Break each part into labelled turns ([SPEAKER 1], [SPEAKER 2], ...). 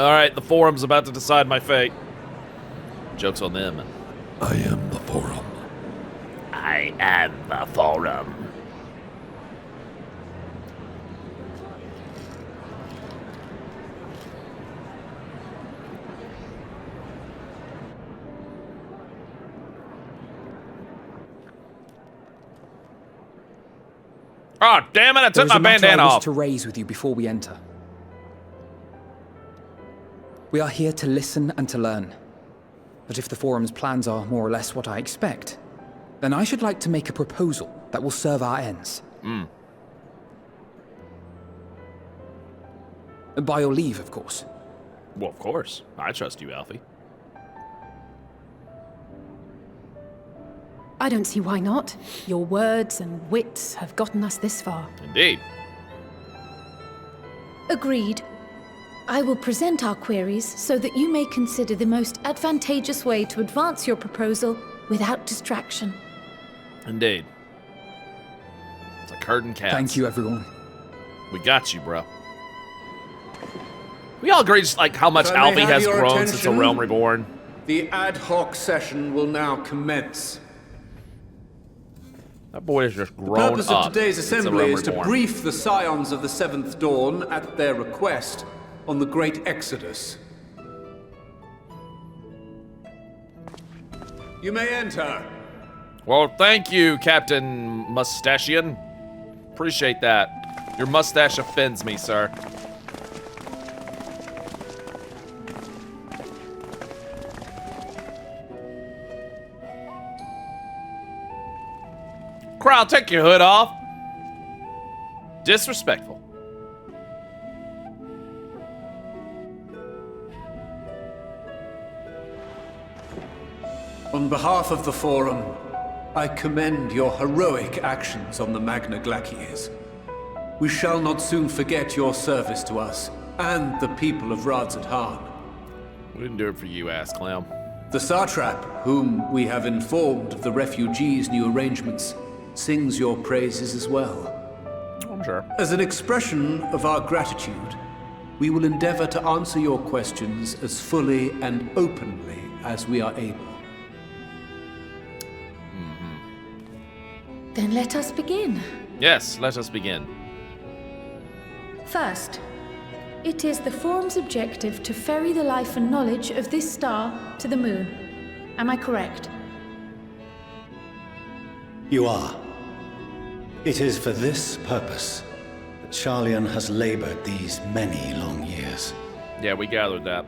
[SPEAKER 1] Alright, the forum's about to decide my fate. Joke's on them.
[SPEAKER 2] I am the forum.
[SPEAKER 3] I am the forum.
[SPEAKER 1] Oh, damn it, I took my bandana
[SPEAKER 4] I wish
[SPEAKER 1] off.
[SPEAKER 4] to raise with you before we enter. We are here to listen and to learn. But if the forum's plans are more or less what I expect, then I should like to make a proposal that will serve our ends. By your leave, of course.
[SPEAKER 1] Well, of course. I trust you, Alfie.
[SPEAKER 5] I don't see why not. Your words and wits have gotten us this far.
[SPEAKER 1] Indeed.
[SPEAKER 6] Agreed. I will present our queries so that you may consider the most advantageous way to advance your proposal without distraction.
[SPEAKER 1] Indeed. It's like herding cats.
[SPEAKER 4] Thank you, everyone.
[SPEAKER 1] We got you, bro. We all agree just like how much
[SPEAKER 7] If I may
[SPEAKER 1] Alfie
[SPEAKER 7] have
[SPEAKER 1] has
[SPEAKER 7] your
[SPEAKER 1] grown since the
[SPEAKER 7] attention,
[SPEAKER 1] Realm Reborn.
[SPEAKER 7] The ad hoc session will now commence.
[SPEAKER 1] That boy is just
[SPEAKER 7] The
[SPEAKER 1] grown
[SPEAKER 7] purpose
[SPEAKER 1] up.
[SPEAKER 7] of today's
[SPEAKER 1] since the
[SPEAKER 7] assembly
[SPEAKER 1] Realm
[SPEAKER 7] is to
[SPEAKER 1] Reborn.
[SPEAKER 7] brief the Scions of the Seventh Dawn at their request on the Great Exodus. You may enter.
[SPEAKER 1] Well, thank you, Captain Mustachian. Appreciate that. Your mustache offends me, sir. Crowd, take your hood off. Disrespectful.
[SPEAKER 7] On behalf of the Forum, I commend your heroic actions on the Magna Glacies. We shall not soon forget your service to us and the people of Radzat-Han.
[SPEAKER 1] We didn't do it for you, ass clown.
[SPEAKER 7] The Satrap, whom we have informed of the refugees' new arrangements, sings your praises as well.
[SPEAKER 1] I'm sure.
[SPEAKER 7] As an expression of our gratitude, we will endeavor to answer your questions as fully and openly as we are able.
[SPEAKER 6] Then let us begin.
[SPEAKER 1] Yes, let us begin.
[SPEAKER 6] First, it is the Forum's objective to ferry the life and knowledge of this star to the moon. Am I correct?
[SPEAKER 8] You are. It is for this purpose that Sharlayan has labored these many long years.
[SPEAKER 1] Yeah, we gathered that.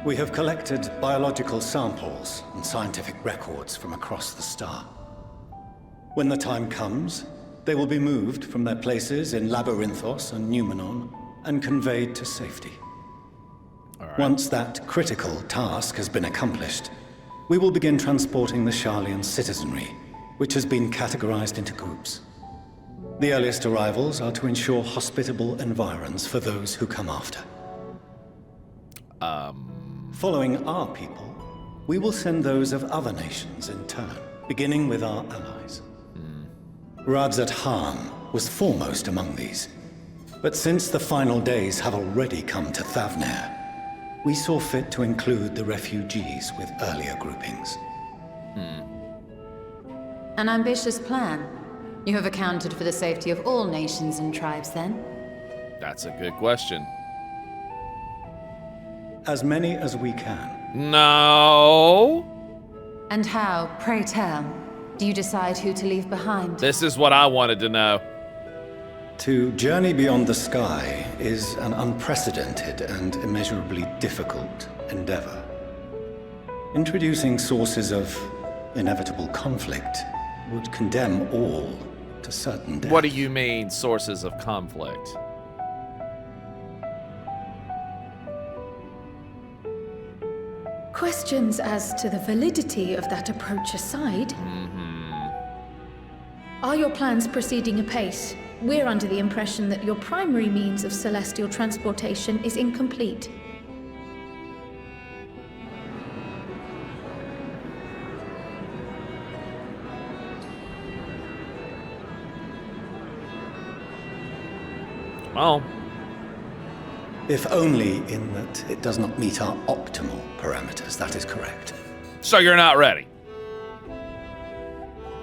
[SPEAKER 8] We have collected biological samples and scientific records from across the star. When the time comes, they will be moved from their places in Labyrinthos and Numenon and conveyed to safety.
[SPEAKER 1] All right.
[SPEAKER 8] Once that critical task has been accomplished, we will begin transporting the Sharlayan citizenry, which has been categorized into groups. The earliest arrivals are to ensure hospitable environs for those who come after. Following our people, we will send those of other nations in turn, beginning with our allies. Radzat-Han was foremost among these, but since the final days have already come to Thavnair, we saw fit to include the refugees with earlier groupings.
[SPEAKER 9] An ambitious plan. You have accounted for the safety of all nations and tribes, then?
[SPEAKER 1] That's a good question.
[SPEAKER 8] As many as we can.
[SPEAKER 1] No.
[SPEAKER 9] And how, pray tell, do you decide who to leave behind?
[SPEAKER 1] This is what I wanted to know.
[SPEAKER 8] To journey beyond the sky is an unprecedented and immeasurably difficult endeavor. Introducing sources of inevitable conflict would condemn all to certain death.
[SPEAKER 1] What do you mean, sources of conflict?
[SPEAKER 6] Questions as to the validity of that approach aside, are your plans proceeding apace? We're under the impression that your primary means of celestial transportation is incomplete.
[SPEAKER 1] Well,
[SPEAKER 8] If only in that it does not meet our optimal parameters, that is correct.
[SPEAKER 1] So you're not ready?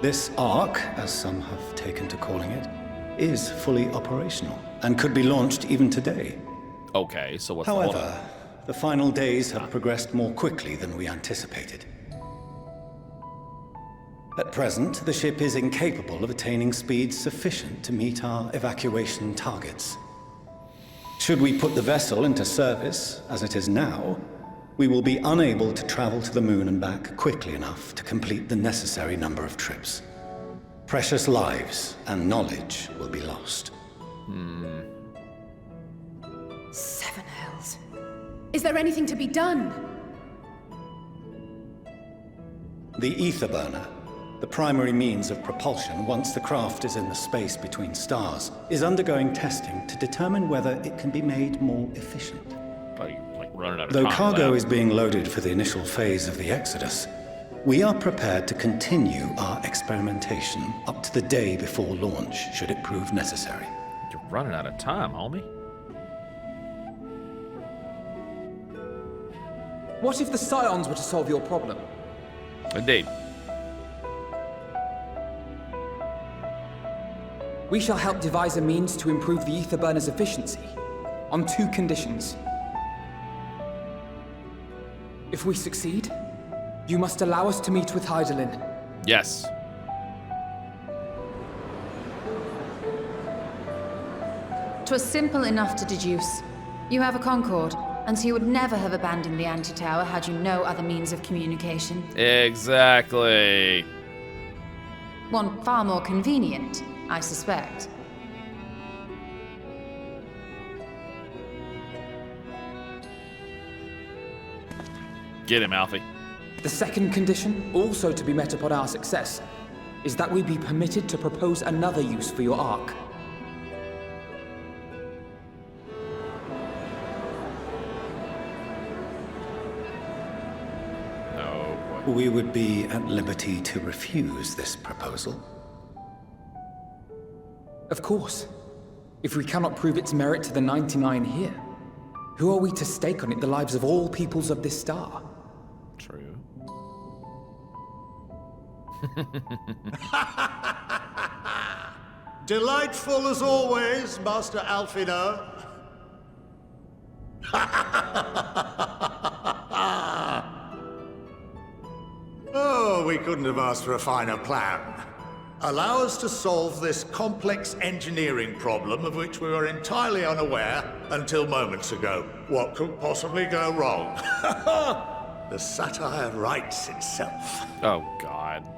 [SPEAKER 8] This Ark, as some have taken to calling it, is fully operational and could be launched even today.
[SPEAKER 1] Okay, so what's the hold
[SPEAKER 8] However, the final days have progressed more quickly than we anticipated. At present, the ship is incapable of attaining speeds sufficient to meet our evacuation targets. Should we put the vessel into service, as it is now, we will be unable to travel to the moon and back quickly enough to complete the necessary number of trips. Precious lives and knowledge will be lost.
[SPEAKER 5] Seven hells. Is there anything to be done?
[SPEAKER 8] The ether burner, the primary means of propulsion once the craft is in the space between stars, is undergoing testing to determine whether it can be made more efficient.
[SPEAKER 1] like running out of
[SPEAKER 8] Though
[SPEAKER 1] time
[SPEAKER 8] cargo
[SPEAKER 1] now.
[SPEAKER 8] is being loaded for the initial phase of the Exodus, we are prepared to continue our experimentation up to the day before launch, should it prove necessary.
[SPEAKER 1] You're running out of time, homie.
[SPEAKER 4] What if the Scions were to solve your problem?
[SPEAKER 1] Indeed.
[SPEAKER 4] We shall help devise a means to improve the ether burner's efficiency, on 2 conditions. If we succeed, you must allow us to meet with Hydaelyn.
[SPEAKER 1] Yes.
[SPEAKER 9] 'Twas simple enough to deduce. You have a Concord, and so you would never have abandoned the anti-tower had you no other means of communication.
[SPEAKER 1] Exactly.
[SPEAKER 9] One far more convenient, I suspect.
[SPEAKER 1] Get him, Alfie.
[SPEAKER 4] The second condition, also to be met upon our success, is that we be permitted to propose another use for your Ark.
[SPEAKER 1] No.
[SPEAKER 8] We would be at liberty to refuse this proposal.
[SPEAKER 4] Of course. If we cannot prove its merit to the 99 here, who are we to stake on it the lives of all peoples of this star?
[SPEAKER 1] True.
[SPEAKER 10] Delightful as always, Master Alfino. Oh, we couldn't have asked for a finer plan. Allow us to solve this complex engineering problem of which we were entirely unaware until moments ago. What could possibly go wrong? The satire writes itself.
[SPEAKER 1] Oh, God.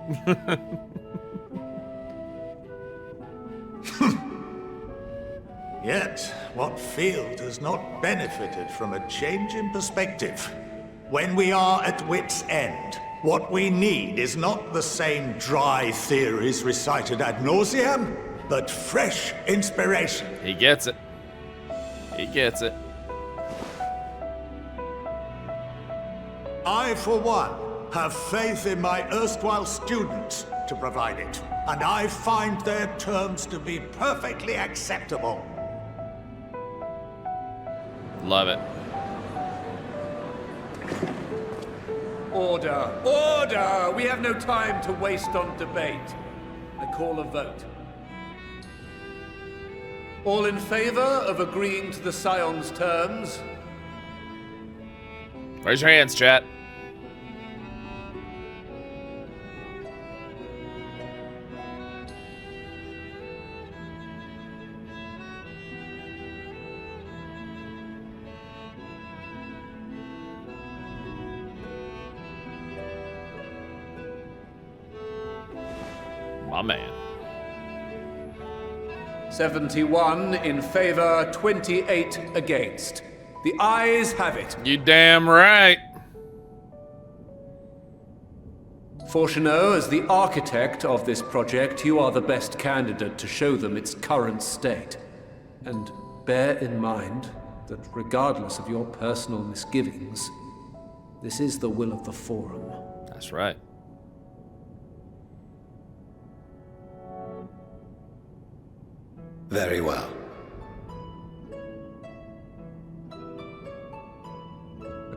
[SPEAKER 10] Yet, what field has not benefited from a change in perspective? When we are at wit's end, what we need is not the same dry theories recited ad nauseam, but fresh inspiration.
[SPEAKER 1] He gets it. He gets it.
[SPEAKER 10] I, for one, have faith in my erstwhile students to provide it, and I find their terms to be perfectly acceptable.
[SPEAKER 1] Love it.
[SPEAKER 7] Order! Order! We have no time to waste on debate. I call a vote. All in favor of agreeing to the Scions' terms?
[SPEAKER 1] Raise your hands, chat. My man.
[SPEAKER 7] 71 in favor, 28 against. The ayes have it.
[SPEAKER 1] You damn right.
[SPEAKER 7] Fortuneau, as the architect of this project, you are the best candidate to show them its current state. And bear in mind that regardless of your personal misgivings, this is the will of the Forum.
[SPEAKER 1] That's right.
[SPEAKER 8] Very well.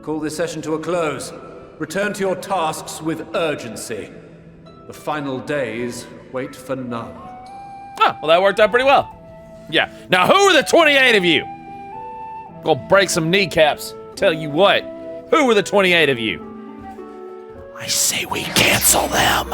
[SPEAKER 7] call this session to a close. Return to your tasks with urgency. The final days wait for none.
[SPEAKER 1] Oh, well, that worked out pretty well. Yeah. Now, who are the 28 of you? Gonna break some kneecaps. Tell you what. Who are the 28 of you?
[SPEAKER 2] I say we cancel them.